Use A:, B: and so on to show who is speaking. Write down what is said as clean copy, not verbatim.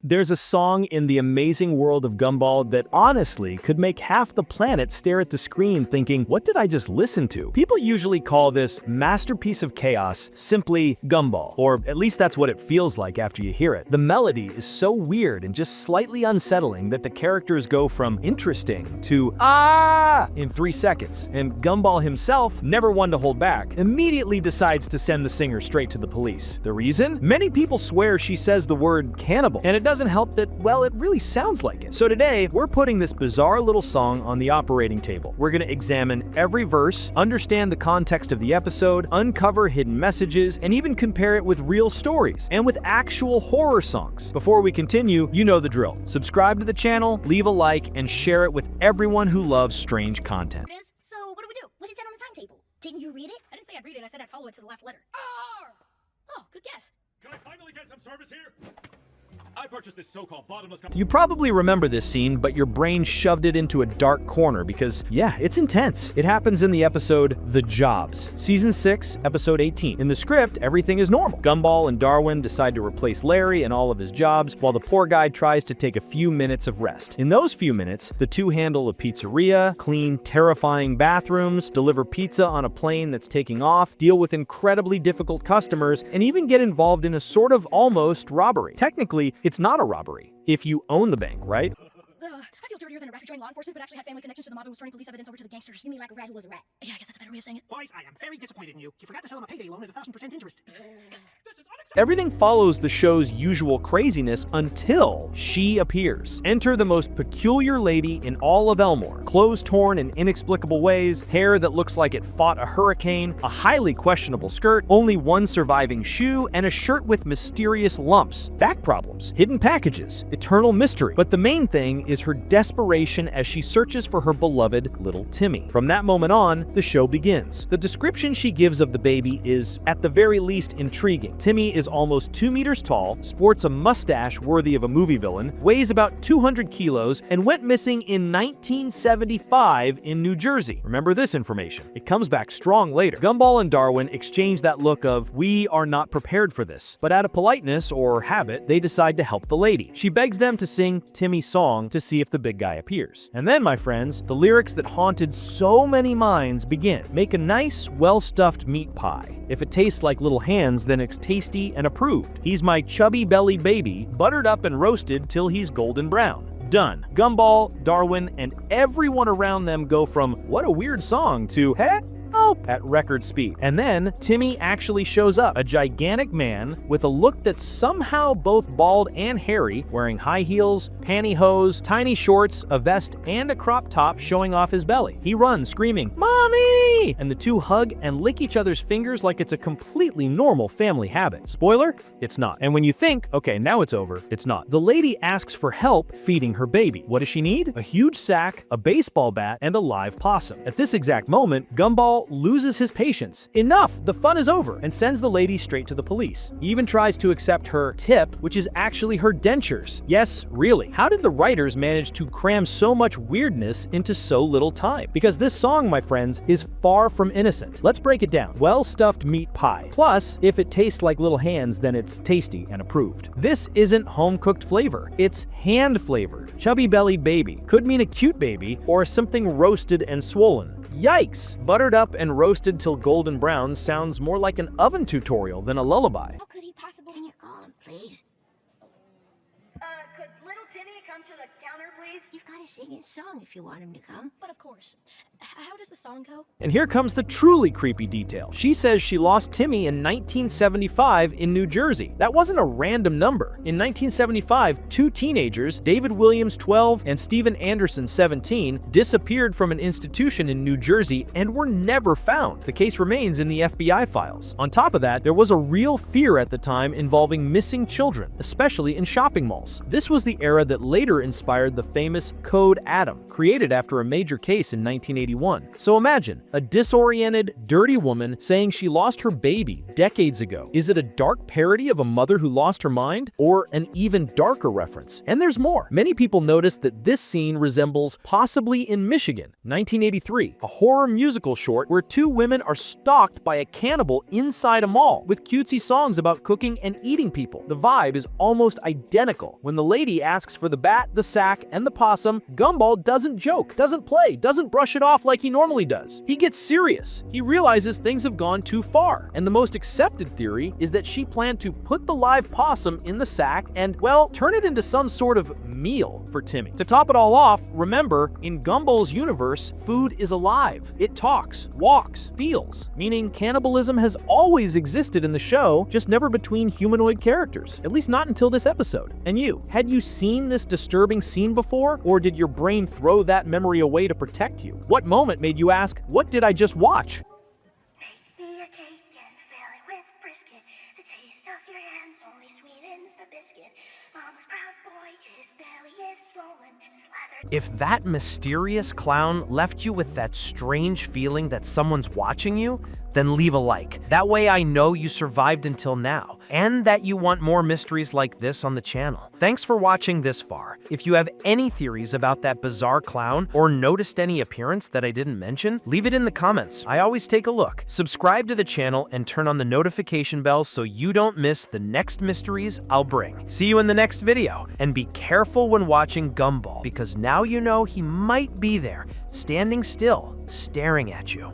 A: There's a song in the amazing world of Gumball that honestly could make half the planet stare at the screen thinking, what did I just listen to? People usually call this masterpiece of chaos simply Gumball, or at least that's what it feels like after you hear it. The melody is so weird and just slightly unsettling that the characters go from interesting to ah in 3 seconds, and Gumball himself, never one to hold back, immediately decides to send the singer straight to the police. The reason? Many people swear she says the word cannibal, and it doesn't help that, well, it really sounds like it. So today, we're putting this bizarre little song on the operating table. We're gonna examine every verse, understand the context of the episode, uncover hidden messages, and even compare it with real stories, and with actual horror songs. Before we continue, you know the drill. Subscribe to the channel, leave a like, and share it with everyone who loves strange content.
B: It is. So what do we do? What is that on the timetable? Didn't you read it? I didn't say I'd read it. I said I'd follow it to the last letter. Oh, good guess.
C: Can I finally get some service here? I purchased this so-called bottomless
A: You probably remember this scene, but your brain shoved it into a dark corner because, yeah, it's intense. It happens in the episode The Jobs, Season 6, Episode 18. In the script, everything is normal. Gumball and Darwin decide to replace Larry and all of his jobs, while the poor guy tries to take a few minutes of rest. In those few minutes, the two handle a pizzeria, clean terrifying bathrooms, deliver pizza on a plane that's taking off, deal with incredibly difficult customers, and even get involved in a sort of almost robbery. Technically, it's not a robbery if you own the bank, right?
B: I feel dirtier than a rat who joined law enforcement but actually had family connections to the mob and was turning police evidence over to the gangsters. You mean like a rat who was a rat? Yeah, I guess that's a better way of saying it.
C: Boys, I am very disappointed in you. You forgot to sell him a payday loan at 1,000% interest. This is unacceptable.
A: Everything follows the show's usual craziness until she appears. Enter the most peculiar lady in all of Elmore. Clothes torn in inexplicable ways, hair that looks like it fought a hurricane, a highly questionable skirt, only one surviving shoe, and a shirt with mysterious lumps, back problems, hidden packages, eternal mystery. But the main thing is her desperation as she searches for her beloved little Timmy. From that moment on, the show begins. The description she gives of the baby is, at the very least, intriguing. Timmy is almost 2 meters tall, sports a mustache worthy of a movie villain, weighs about 200 kilos, and went missing in 1975 in New Jersey. Remember this information. It comes back strong later. Gumball and Darwin exchange that look of, we are not prepared for this. But out of politeness or habit, they decide to help the lady. She begs them to sing Timmy's song to see if the big guy appears. And then, my friends, the lyrics that haunted so many minds begin. Make a nice, well-stuffed meat pie. If it tastes like little hands, then it's tasty and approved. He's my chubby belly baby, buttered up and roasted till he's golden brown. Done. Gumball, Darwin, and everyone around them go from, what a weird song, to, hey, at record speed. And then Timmy actually shows up, a gigantic man with a look that's somehow both bald and hairy, wearing high heels, pantyhose, tiny shorts, a vest, and a crop top showing off his belly. He runs screaming, "Mommy!" and the two hug and lick each other's fingers like it's a completely normal family habit. Spoiler, it's not. And when you think, okay, now it's over, it's not. The lady asks for help feeding her baby. What does she need? A huge sack, a baseball bat, and a live possum. At this exact moment, Gumball loses his patience. Enough! The fun is over, and sends the lady straight to the police. He even tries to accept her tip, which is actually her dentures. Yes, really. How did the writers manage to cram so much weirdness into so little time? Because this song, my friends, is far from innocent. Let's break it down. Well-stuffed meat pie. Plus, if it tastes like little hands, then it's tasty and approved. This isn't home-cooked flavor. It's hand-flavored. Chubby belly baby. Could mean a cute baby, or something roasted and swollen. Yikes! Buttered up and roasted till golden brown sounds more like an oven tutorial than a lullaby.
B: How could he possibly? Can you call him, please? Could little Timmy come to the counter, please? You've got to sing his song if you want him to come. But of course. How does the song go?
A: And here comes the truly creepy detail. She says she lost Timmy in 1975 in New Jersey. That wasn't a random number. In 1975, 2 teenagers, David Williams, 12, and Steven Anderson, 17, disappeared from an institution in New Jersey and were never found. The case remains in the FBI files. On top of that, there was a real fear at the time involving missing children, especially in shopping malls. This was the the era that later inspired the famous Code Adam, created after a major case in 1981. So imagine, a disoriented, dirty woman saying she lost her baby decades ago. Is it a dark parody of a mother who lost her mind? Or an even darker reference? And there's more. Many people noticed that this scene resembles Possibly in Michigan, 1983, a horror musical short where two women are stalked by a cannibal inside a mall, with cutesy songs about cooking and eating people. The vibe is almost identical. When the lady asks for the bat, the sack, and the possum, Gumball doesn't joke, doesn't play, doesn't brush it off like he normally does. He gets serious. He realizes things have gone too far. And the most accepted theory is that she planned to put the live possum in the sack and, well, turn it into some sort of meal for Timmy. To top it all off, remember, in Gumball's universe, food is alive. It talks, walks, feels, meaning cannibalism has always existed in the show, just never between humanoid characters, at least not until this episode. And you, had you seen this disturbing scene before, or did your brain throw that memory away to protect you? What moment made you ask, what did I just watch?
B: Make me a cake and fill it with brisket. The taste of your hands only sweetens the biscuit. Mama's proud boy, his belly is swollen, slathered.
D: If that mysterious clown left you with that strange feeling that someone's watching you, then leave a like. That way I know you survived until now, and that you want more mysteries like this on the channel. Thanks for watching this far. If you have any theories about that bizarre clown, or noticed any appearance that I didn't mention, leave it in the comments. I always take a look. Subscribe to the channel and turn on the notification bell so you don't miss the next mysteries I'll bring. See you in the next video, and be careful when watching Gumball, because now you know he might be there, standing still, staring at you.